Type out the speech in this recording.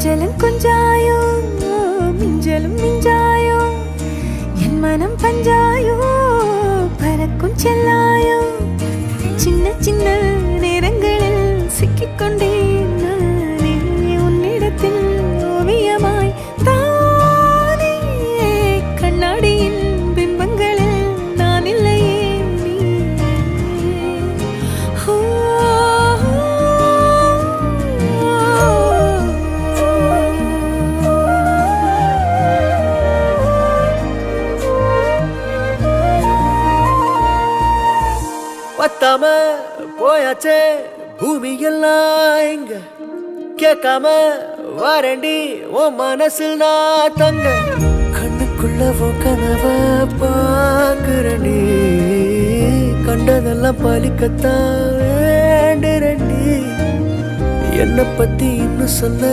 கொஞ்சலும் கொஞ்சாயோ மிஞ்சலும் மிஞ்சாயோ என் மனம் பஞ்சாயோ பறக்கும் செல்லாயோ சின்ன சின்ன நேரங்களில் சிக்கிக்கொண்டேன் நானே உன்னிடத்தில் ஓவியமாய் தானே கண்ணாடியின் பிம்பங்களில் நான் இல்லையே நீ பத்தாம போயாச்சே பூமி எல்லாம் இங்க கேட்காம வாரண்டி உன் மனசில் நான் தங்க கண்ணுக்குள்ள கனவ பாக்குறண்டி கண்டதெல்லாம் பலிக்கத்தான் வேண்டுறண்டி என்னை பத்தி இன்னும் சொல்ல